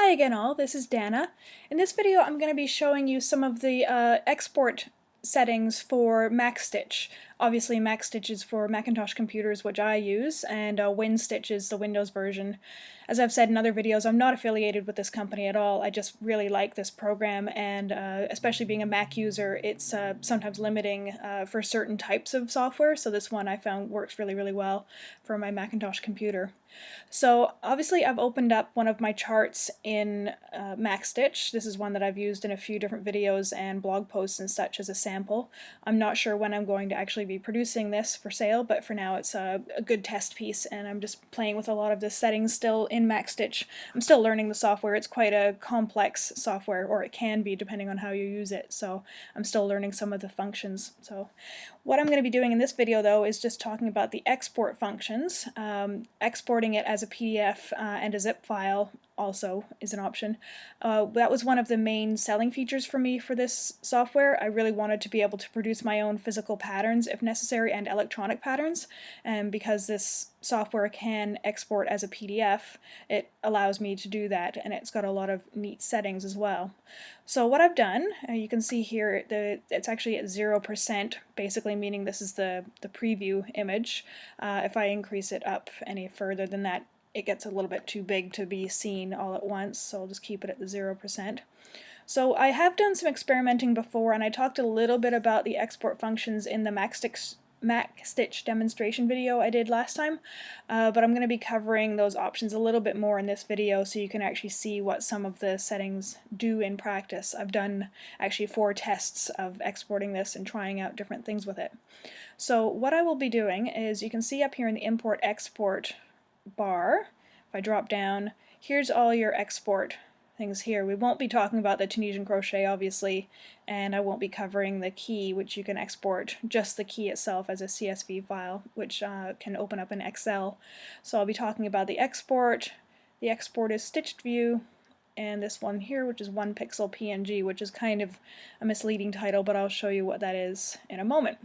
Hi again all, this is Dana. In this video I'm going to be showing you some of the export settings for MacStitch. Obviously MacStitch is for Macintosh computers, which I use, and WinStitch is the Windows version. As I've said in other videos, I'm not affiliated with this company at all. I just really like this program, and especially being a Mac user, it's sometimes limiting for certain types of software, so this one I found works really well for my Macintosh computer. So obviously I've opened up one of my charts in MacStitch. This is one that I've used in a few different videos and blog posts and such as a sample. I'm not sure when I'm going to actually be producing this for sale, but for now it's a good test piece, and I'm just playing with a lot of the settings still in MacStitch. I'm still learning the software. It's quite a complex software, or it can be depending on how you use it, so I'm still learning some of the functions. So what I'm going to be doing in this video though is just talking about the export functions. Exporting it as a PDF and a zip file also is an option. That was one of the main selling features for me for this software. I really wanted to be able to produce my own physical patterns if necessary, and electronic patterns, and because this software can export as a PDF, it allows me to do that, and it's got a lot of neat settings as well. So what I've done, you can see here, it's actually at 0%, basically meaning this is the preview image. If I increase it up any further than that, it gets a little bit too big to be seen all at once, so I'll just keep it at the 0%. So I have done some experimenting before, and I talked a little bit about the export functions in the MacStitch demonstration video I did last time, but I'm going to be covering those options a little bit more in this video so you can actually see what some of the settings do in practice. I've done actually 4 tests of exporting this and trying out different things with it. So what I will be doing is, you can see up here in the import-export bar, if I drop down, here's all your export things here. We won't be talking about the Tunisian crochet obviously, and I won't be covering the key, which you can export just the key itself as a CSV file, which can open up in Excel. So I'll be talking about the export. The export is stitched view, and this one here, which is 1 pixel PNG, which is kind of a misleading title, but I'll show you what that is in a moment.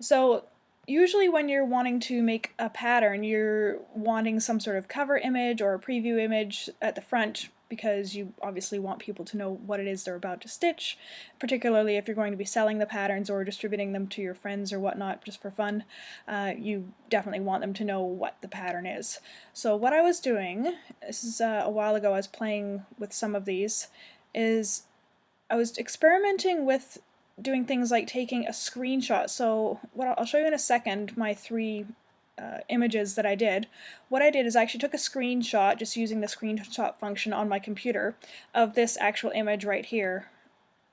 So usually when you're wanting to make a pattern, you're wanting some sort of cover image or a preview image at the front, because you obviously want people to know what it is they're about to stitch, particularly if you're going to be selling the patterns or distributing them to your friends or whatnot just for fun. You definitely want them to know what the pattern is. So what I was doing, this is a while ago, I was playing with some of these, is I was experimenting with doing things like taking a screenshot. So what I'll show you in a second, my 3 images that I did. What I did is I actually took a screenshot, just using the screenshot function on my computer, of this actual image right here.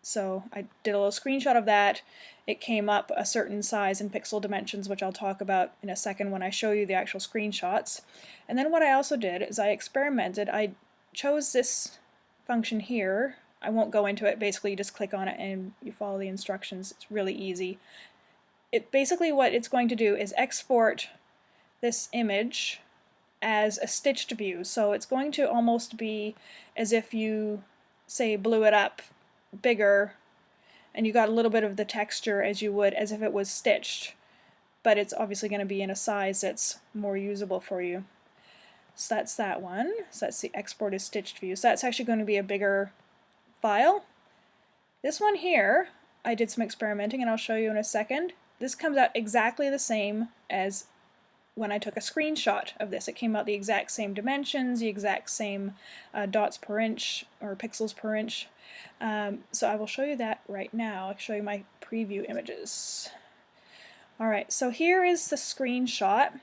So I did a little screenshot of that. It came up a certain size and pixel dimensions, which I'll talk about in a second when I show you the actual screenshots. And then what I also did is I experimented. I chose this function here. I won't go into it. Basically you just click on it and you follow the instructions. It's really easy. Basically what it's going to do is export this image as a stitched view. So it's going to almost be as if you, say, blew it up bigger and you got a little bit of the texture as you would as if it was stitched, but it's obviously going to be in a size that's more usable for you. So that's that one. So that's the export as stitched view. So that's actually going to be a bigger file. This one here, I did some experimenting and I'll show you in a second. This comes out exactly the same as when I took a screenshot of this. It came out the exact same dimensions, the exact same dots per inch or pixels per inch. So I will show you that right now. I'll show you my preview images. Alright, so here is the screenshot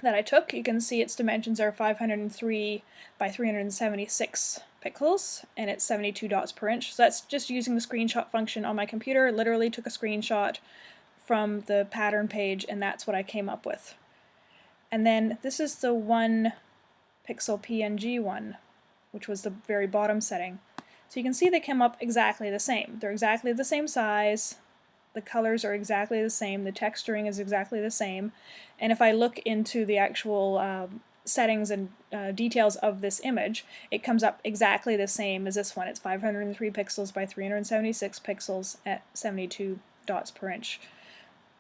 that I took. You can see its dimensions are 503 by 376 pixels, and it's 72 dots per inch. So that's just using the screenshot function on my computer. Literally took a screenshot from the pattern page, and that's what I came up with. And then this is the 1 pixel PNG one, which was the very bottom setting. So you can see they came up exactly the same. They're exactly the same size, the colors are exactly the same, the texturing is exactly the same, and if I look into the actual settings and details of this image, it comes up exactly the same as this one. It's 503 pixels by 376 pixels at 72 dots per inch.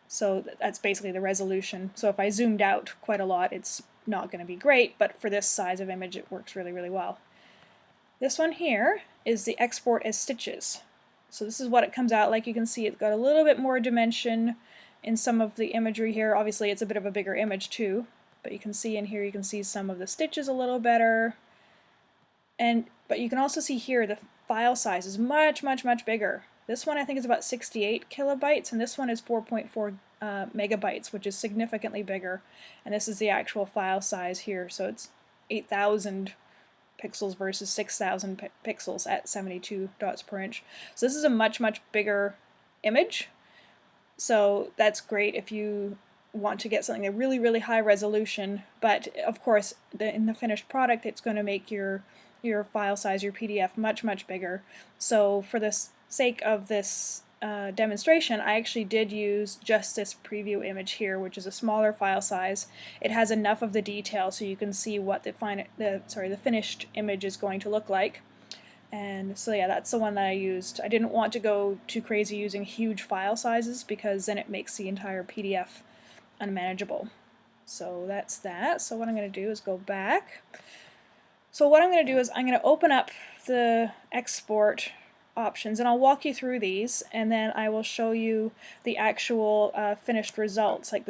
So that's basically the resolution. So if I zoomed out quite a lot, it's not going to be great, but for this size of image it works really well. This one here is the export as stitches. So this is what it comes out like. You can see it's got a little bit more dimension in some of the imagery here. Obviously it's a bit of a bigger image too, but you can see in here, you can see some of the stitches a little better. But you can also see here the file size is much bigger. This one I think is about 68 kilobytes, and this one is 4.4 megabytes, which is significantly bigger. And this is the actual file size here, so it's 8,000 pixels versus 6,000 pixels at 72 dots per inch. So this is a much bigger image. So that's great if you want to get something at really high resolution, but of course in the finished product it's going to make your file size, your PDF, much bigger. So for the sake of this demonstration, I actually did use just this preview image here, which is a smaller file size. It has enough of the detail so you can see what the finished image is going to look like. And so yeah, that's the one that I used. I didn't want to go too crazy using huge file sizes because then it makes the entire PDF unmanageable. So that's that. So what I'm going to do is go back. So what I'm going to do is I'm going to open up the export options, and I'll walk you through these, and then I will show you the actual finished results. Like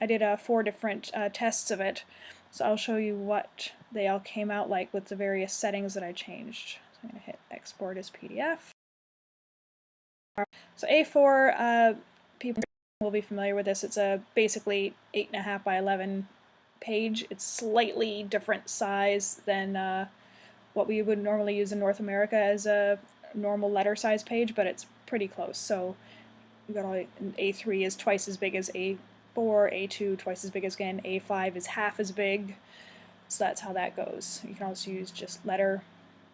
I did 4 different tests of it, so I'll show you what they all came out like with the various settings that I changed. So I'm going to hit export as PDF. So A4, people will be familiar with this. It's a basically 8.5 by 11 page. It's slightly different size than what we would normally use in North America as a normal letter size page, but it's pretty close. So we've got A3 is twice as big as A4, A2 twice as big as again, A5 is half as big. So that's how that goes. You can also use just letter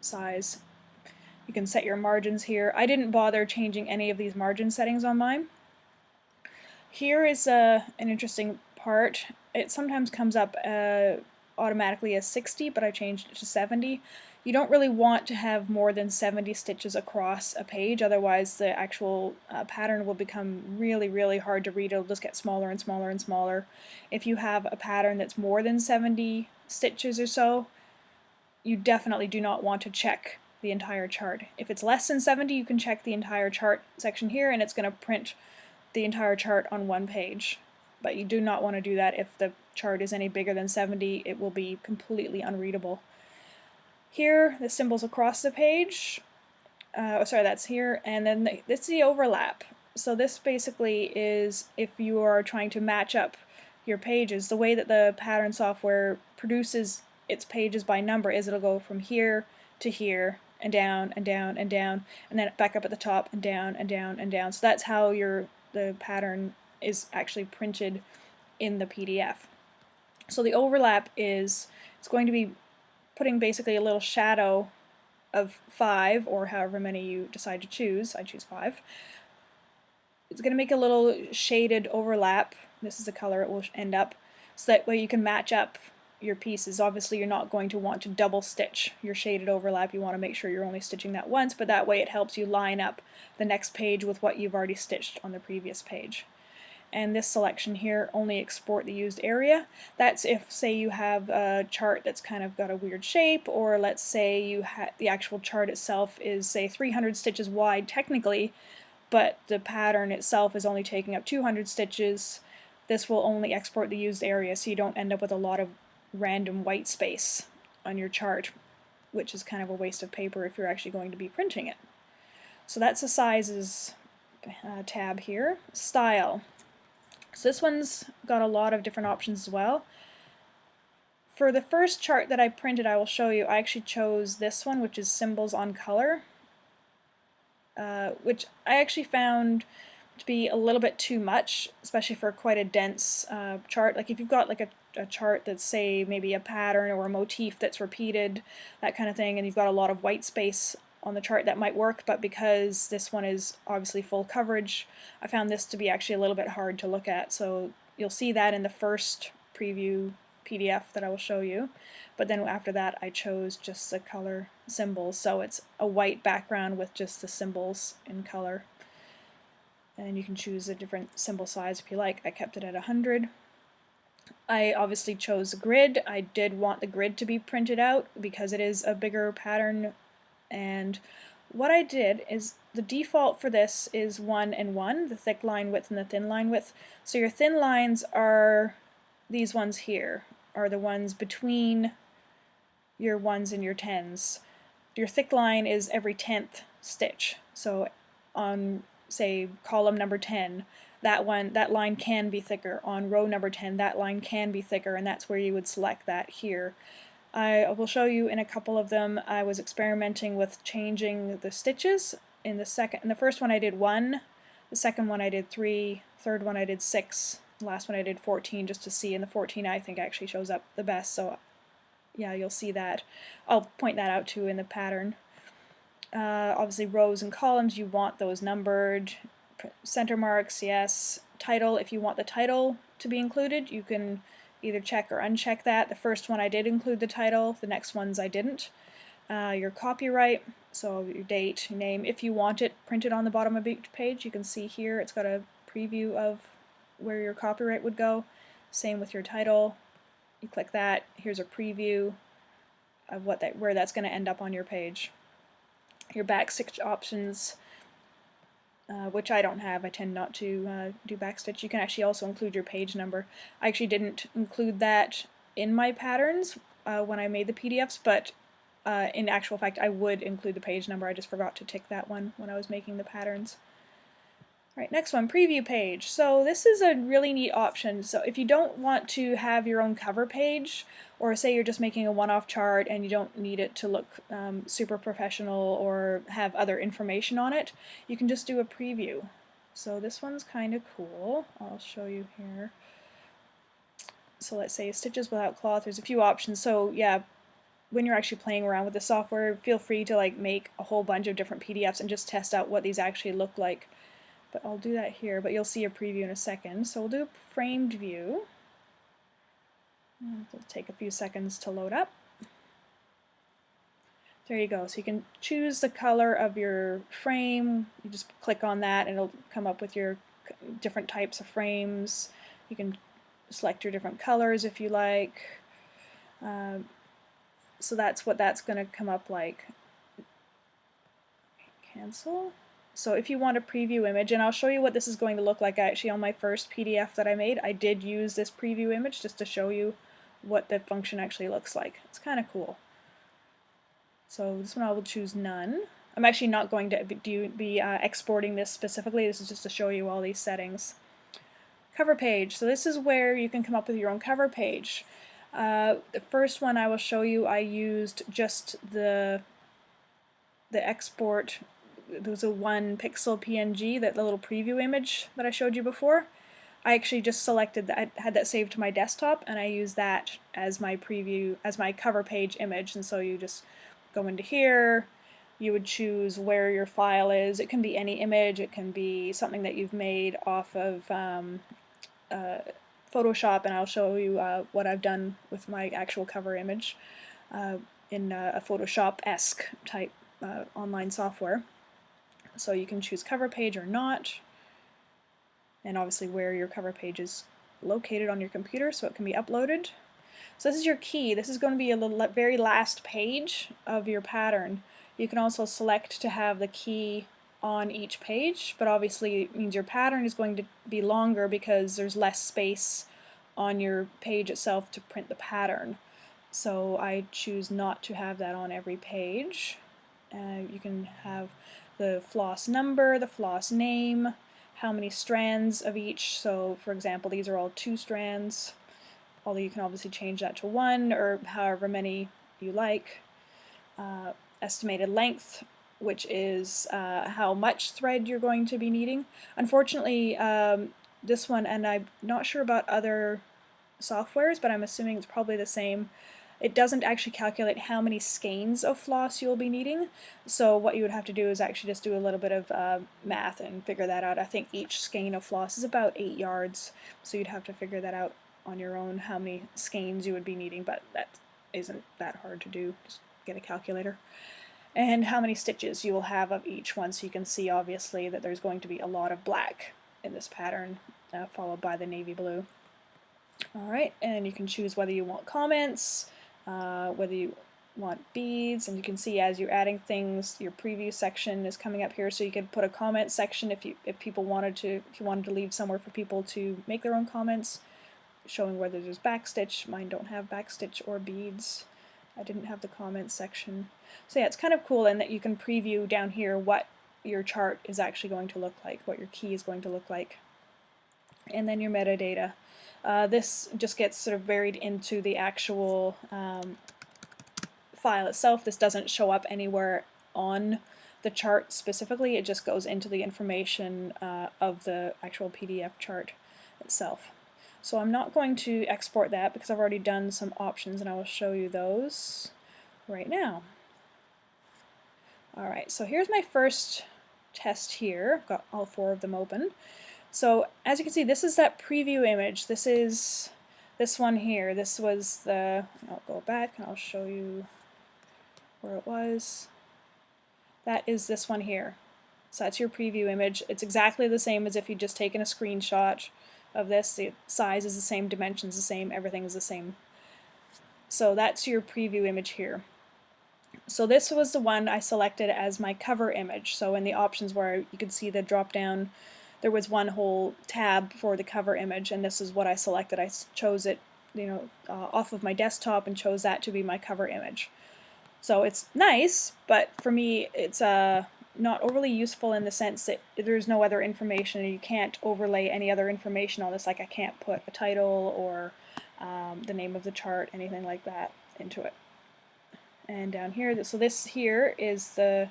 size. You can set your margins here. I didn't bother changing any of these margin settings on mine. Here is an interesting part. It sometimes comes up automatically as 60, but I changed it to 70. You don't really want to have more than 70 stitches across a page, otherwise the actual pattern will become really hard to read. It'll just get smaller and smaller. If you have a pattern that's more than 70 stitches or so, you definitely do not want to check the entire chart. If it's less than 70, you can check the entire chart section here, and it's going to print the entire chart on one page. But you do not want to do that. If the chart is any bigger than 70, it will be completely unreadable. Here, the symbols across the page, sorry, that's here, and then this is the overlap. So this basically is if you are trying to match up your pages. The way that the pattern software produces its pages by number is it'll go from here to here, and down, and down, and down, and then back up at the top, and down, and down, and down. So that's how the pattern is actually printed in the PDF. So the overlap is, it's going to be putting basically a little shadow of 5, or however many you decide to choose. I choose 5. It's going to make a little shaded overlap. This is the color it will end up, so that way you can match up your pieces. Obviously you're not going to want to double stitch your shaded overlap. You want to make sure you're only stitching that once, but that way it helps you line up the next page with what you've already stitched on the previous page. And this selection here, only export the used area. That's if, say, you have a chart that's kind of got a weird shape, or let's say the actual chart itself is, say, 300 stitches wide technically, but the pattern itself is only taking up 200 stitches. This will only export the used area, so you don't end up with a lot of random white space on your chart, which is kind of a waste of paper if you're actually going to be printing it. So that's the sizes tab here. Style. So this one's got a lot of different options as well. For the first chart that I printed, I will show you, I actually chose this one, which is symbols on color, which I actually found to be a little bit too much, especially for quite a dense chart. Like if you've got like a chart that's, say, maybe a pattern or a motif that's repeated, that kind of thing, and you've got a lot of white space on the chart, that might work, but because this one is obviously full coverage, I found this to be actually a little bit hard to look at. So you'll see that in the first preview PDF that I will show you, but then after that I chose just the color symbols, so it's a white background with just the symbols in color. And you can choose a different symbol size if you like. I kept it at 100. I obviously chose a grid. I did want the grid to be printed out because it is a bigger pattern And what I did is the default for this is 1 and 1, the thick line width and the thin line width. So your thin lines are these ones here, are the ones between your 1s and your 10s. Your thick line is every 10th stitch. So on, say, column number 10, that line can be thicker. On row number 10, that line can be thicker, and that's where you would select that here. I will show you in a couple of them. I was experimenting with changing the stitches. In the first one I did 1, the second one I did 3, third one I did 6, the last one I did 14 just to see, and the 14 I think actually shows up the best, so yeah, you'll see that. I'll point that out too in the pattern. Obviously rows and columns, you want those numbered. Center marks, yes. Title, if you want the title to be included, you can either check or uncheck that. The first one I did include the title, the next ones I didn't. Your copyright, so your date, your name, if you want it printed on the bottom of each page, you can see here it's got a preview of where your copyright would go. Same with your title. You click that, here's a preview of where that's going to end up on your page. Your backstitch options, which I don't have. I tend not to do backstitch. You can actually also include your page number. I actually didn't include that in my patterns when I made the PDFs, but in actual fact I would include the page number. I just forgot to tick that one when I was making the patterns. Alright, next one, preview page. So this is a really neat option. So if you don't want to have your own cover page, or say you're just making a one-off chart and you don't need it to look super professional or have other information on it, you can just do a preview. So this one's kind of cool. I'll show you here. So let's say stitches without cloth. There's a few options. So yeah, when you're actually playing around with the software, feel free to like make a whole bunch of different PDFs and just test out what these actually look like. But I'll do that here, but you'll see a preview in a second. So we'll do a framed view. It'll take a few seconds to load up. There you go. So you can choose the color of your frame. You just click on that and it'll come up with your different types of frames. You can select your different colors if you like. So that's what that's going to come up like. Cancel. So if you want a preview image, and I'll show you what this is going to look like actually on my first PDF that I made, I did use this preview image just to show you what the function actually looks like. It's kind of cool. So this one I will choose none. I'm actually not going to be exporting this specifically. This is just to show you all these settings. Cover page. So this is where you can come up with your own cover page. The first one I will show you, I used just the export. There was a 1 pixel PNG, that the little preview image that I showed you before. I actually just selected that, I had that saved to my desktop, and I used that as my preview, as my cover page image. And so you just go into here, you would choose where your file is. It can be any image, it can be something that you've made off of Photoshop, and I'll show you what I've done with my actual cover image in a Photoshop-esque type online software. So you can choose cover page or not, and obviously where your cover page is located on your computer so it can be uploaded. So this is your key. This is going to be a very last page of your pattern. You can also select to have the key on each page, but obviously it means your pattern is going to be longer because there's less space on your page itself to print the pattern. So I choose not to have that on every page. You can have the floss number, the floss name, how many strands of each. So for example, these are all 2 strands, although you can obviously change that to 1 or however many you like. Estimated length, which is how much thread you're going to be needing. Unfortunately, this one, and I'm not sure about other softwares, but I'm assuming it's probably the same, it doesn't actually calculate how many skeins of floss you'll be needing. So what you would have to do is actually just do a little bit of math and figure that out. I think each skein of floss is about 8 yards, so you'd have to figure that out on your own, how many skeins you would be needing, but that isn't that hard to do. Just get a calculator. And how many stitches you will have of each one, so you can see obviously that there's going to be a lot of black in this pattern, followed by the navy blue. Alright, and you can choose whether you want comments, whether you want beads, and you can see as you're adding things, your preview section is coming up here, so you could put a comment section if you wanted to leave somewhere for people to make their own comments, showing whether there's backstitch. Mine don't have backstitch or beads. I didn't have the comments section. So yeah, it's kind of cool in that you can preview down here what your chart is actually going to look like, what your key is going to look like. And then your metadata. This just gets sort of buried into the actual file itself. This doesn't show up anywhere on the chart specifically, it just goes into the information of the actual PDF chart itself. So I'm not going to export that because I've already done some options, and I will show you those right now. Alright, so here's my first test here. I've got all 4 of them open. So as you can see, this is that preview image. This is this one here. This was the, I'll go back and I'll show you where it was. That is this one here. So that's your preview image. It's exactly the same as if you'd just taken a screenshot of this. The size is the same, dimensions the same, everything is the same. So that's your preview image here. So this was the one I selected as my cover image. So in the options where you could see the drop down, there was one whole tab for the cover image, and this is what I selected. I chose it, off of my desktop and chose that to be my cover image. So it's nice, but for me it's not overly useful in the sense that there's no other information, and you can't overlay any other information on this. Like I can't put a title or the name of the chart, anything like that into it. And down here, so this here is the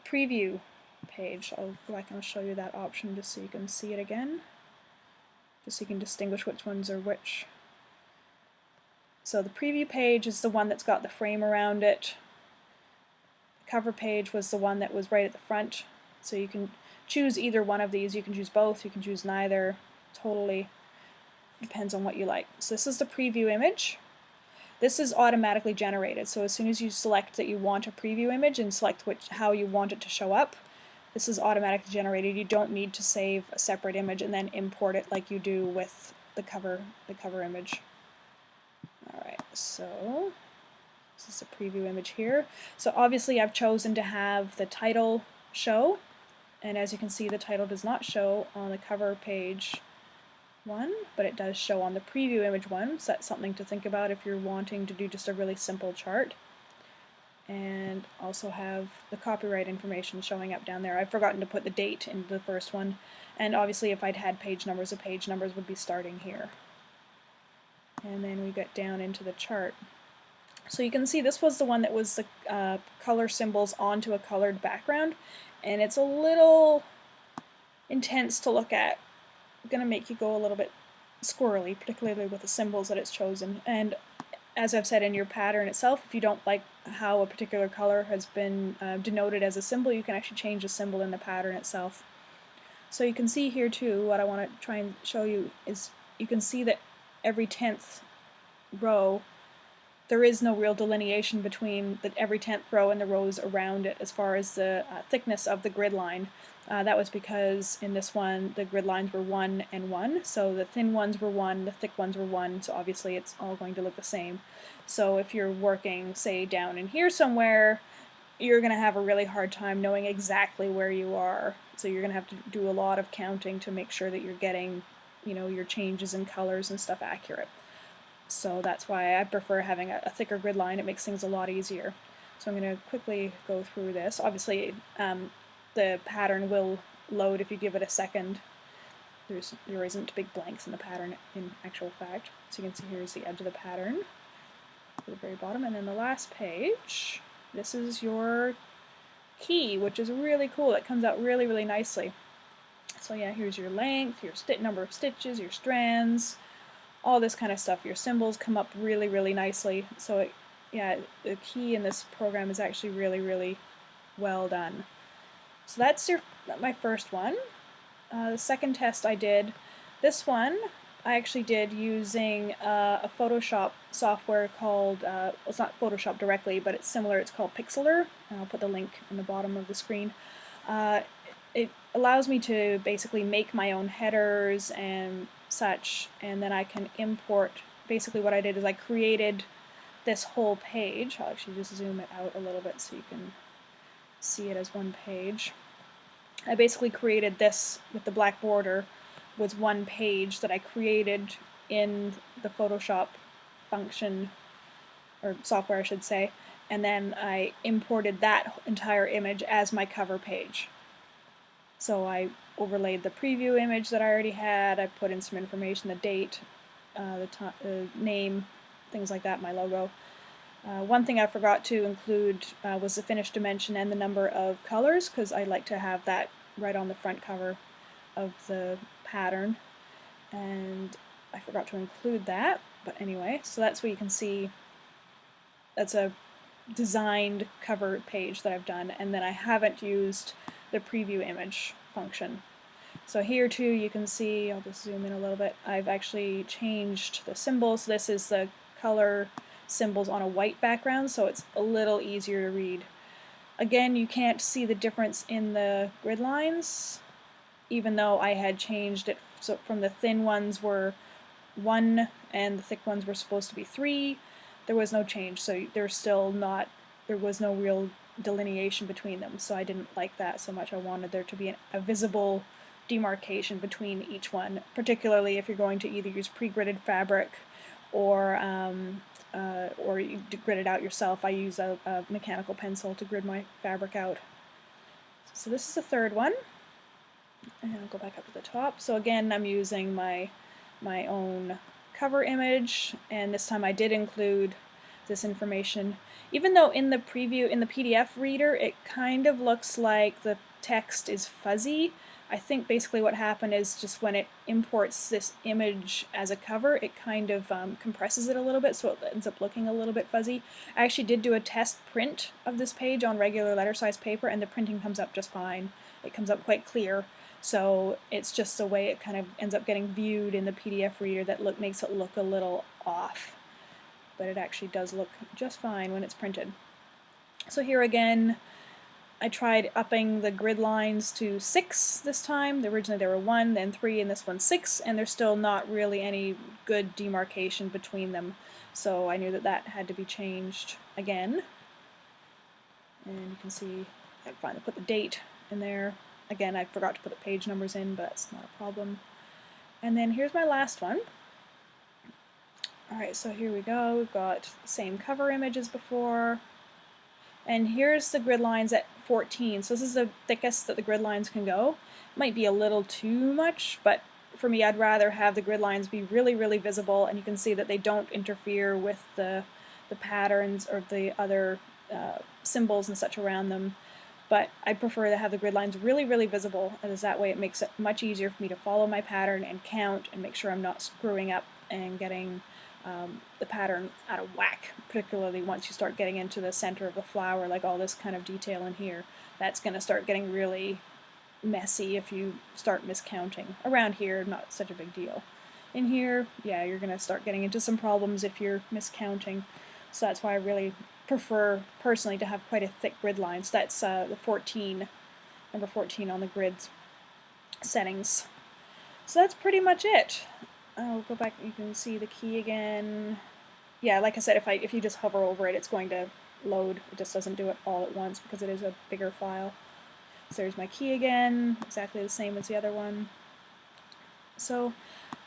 preview page. I'll go back and I'll show you that option just so you can see it again, just so you can distinguish which ones are which. So the preview page is the one that's got the frame around it. The cover page was the one that was right at the front. So you can choose either one of these. You can choose both, you can choose neither. Totally depends on what you like. So this is the preview image. This is automatically generated. So as soon as you select that you want a preview image and select how you want it to show up, this is automatically generated. You don't need to save a separate image and then import it like you do with the cover image. Alright, so this is the preview image here. So obviously I've chosen to have the title show, and as you can see the title does not show on the cover page one, but it does show on the preview image one, so that's something to think about if you're wanting to do just a really simple chart. And also have the copyright information showing up down there. I've forgotten to put the date into the first one, and obviously if I'd had page numbers, the page numbers would be starting here. And then we get down into the chart. So you can see this was the one that was the color symbols onto a colored background, and it's a little intense to look at. It's going to make you go a little bit squirrely, particularly with the symbols that it's chosen. And as I've said in your pattern itself, if you don't like how a particular color has been denoted as a symbol, you can actually change the symbol in the pattern itself. So you can see here too, what I want to try and show you is you can see that every 10th row, there is no real delineation between every 10th row and the rows around it as far as the thickness of the grid line. That was because in this one the grid lines were 1 and 1, so the thin ones were 1, the thick ones were 1, so obviously it's all going to look the same. So if you're working, say, down in here somewhere, you're going to have a really hard time knowing exactly where you are. So you're going to have to do a lot of counting to make sure that you're getting, your changes in colors and stuff accurate. So that's why I prefer having a thicker grid line. It makes things a lot easier. So I'm going to quickly go through this. Obviously, the pattern will load if you give it a second. There isn't big blanks in the pattern in actual fact. So you can see here's the edge of the pattern at the very bottom. And then the last page, this is your key, which is really cool. It comes out really, really nicely. So yeah, here's your length, your number of stitches, your strands, all this kind of stuff. Your symbols come up really, really nicely. So yeah, the key in this program is actually really, really well done. So that's my first one. The second test I did, this one I actually did using a Photoshop software called, well, it's not Photoshop directly, but it's similar. It's called Pixlr, and I'll put the link in the bottom of the screen. It allows me to basically make my own headers and such, and then I can import. Basically what I did is I created this whole page. I'll actually just zoom it out a little bit so you can see it as one page. I basically created this with the black border was one page that I created in the Photoshop function, or software I should say, and then I imported that entire image as my cover page. So I overlaid the preview image that I already had, I put in some information, the date, the name, things like that, my logo. One thing I forgot to include was the finished dimension and the number of colors, because I like to have that right on the front cover of the pattern, and I forgot to include that, but anyway, so that's what you can see. That's a designed cover page that I've done, and then I haven't used the preview image function. So here too you can see, I'll just zoom in a little bit, I've actually changed the symbols. This is the color symbols on a white background, so it's a little easier to read. Again, you can't see the difference in the grid lines, even though I had changed it so from the thin ones were 1 and the thick ones were supposed to be 3. There was no change, so there was no real delineation between them, so I didn't like that so much. I wanted there to be a visible demarcation between each one, particularly if you're going to either use pre-gridded fabric or you grid it out yourself. I use a mechanical pencil to grid my fabric out. So this is the third one, and I'll go back up to the top. So again, I'm using my own cover image, and this time I did include this information. Even though in the preview, in the PDF reader, it kind of looks like the text is fuzzy, I think basically what happened is just when it imports this image as a cover, it kind of compresses it a little bit, so it ends up looking a little bit fuzzy. I actually did do a test print of this page on regular letter size paper, and the printing comes up just fine. It comes up quite clear. So it's just the way it kind of ends up getting viewed in the PDF reader that makes it look a little off. But it actually does look just fine when it's printed. So here again, I tried upping the grid lines to 6 this time. Originally there were 1, then 3, and this one's 6, and there's still not really any good demarcation between them. So I knew that that had to be changed again. And you can see I finally put the date in there. Again, I forgot to put the page numbers in, but it's not a problem. And then here's my last one. Alright, so here we go. We've got the same cover image as before. And here's the grid lines at 14. So this is the thickest that the grid lines can go. Might be a little too much, but for me I'd rather have the grid lines be really, really visible, and you can see that they don't interfere with the patterns or the other symbols and such around them. But I prefer to have the grid lines really, really visible, as that way it makes it much easier for me to follow my pattern and count and make sure I'm not screwing up and getting the pattern out of whack, particularly once you start getting into the center of the flower, like all this kind of detail in here. That's going to start getting really messy if you start miscounting. Around here, not such a big deal. In here, yeah, you're going to start getting into some problems if you're miscounting. So that's why I really prefer, personally, to have quite a thick grid line. So that's the 14, number 14 on the grid's settings. So that's pretty much it. I'll go back, you can see the key again. Yeah, like I said, if you just hover over it, it's going to load. It just doesn't do it all at once because it is a bigger file. So there's my key again, exactly the same as the other one. So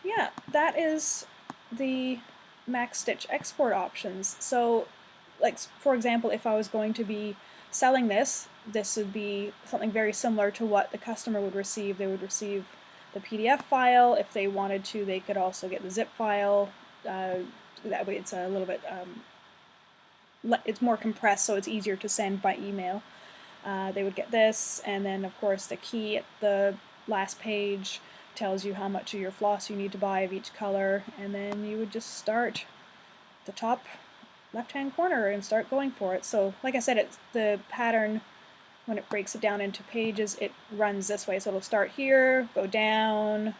yeah, that is the MacStitch export options. So like, for example, if I was going to be selling this, this would be something very similar to what the customer would receive. They would receive the PDF file. If they wanted to, they could also get the zip file. That way it's a little bit, it's more compressed, so it's easier to send by email. They would get this, and then of course the key at the last page tells you how much of your floss you need to buy of each color, and then you would just start at the top left-hand corner and start going for it. So like I said, it's the pattern, when it breaks it down into pages, it runs this way. So it'll start here, go down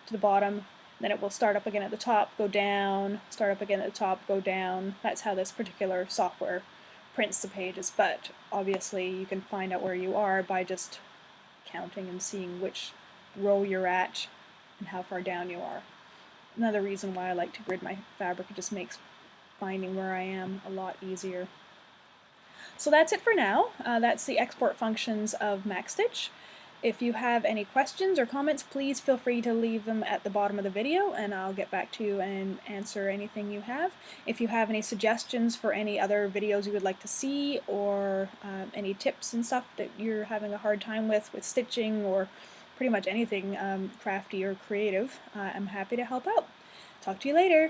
to the bottom, then it will start up again at the top, go down, start up again at the top, go down. That's how this particular software prints the pages, but obviously you can find out where you are by just counting and seeing which row you're at and how far down you are. Another reason why I like to grid my fabric, it just makes finding where I am a lot easier. So that's it for now. That's the export functions of MacStitch. If you have any questions or comments, please feel free to leave them at the bottom of the video and I'll get back to you and answer anything you have. If you have any suggestions for any other videos you would like to see, or any tips and stuff that you're having a hard time with stitching, or pretty much anything crafty or creative, I'm happy to help out. Talk to you later!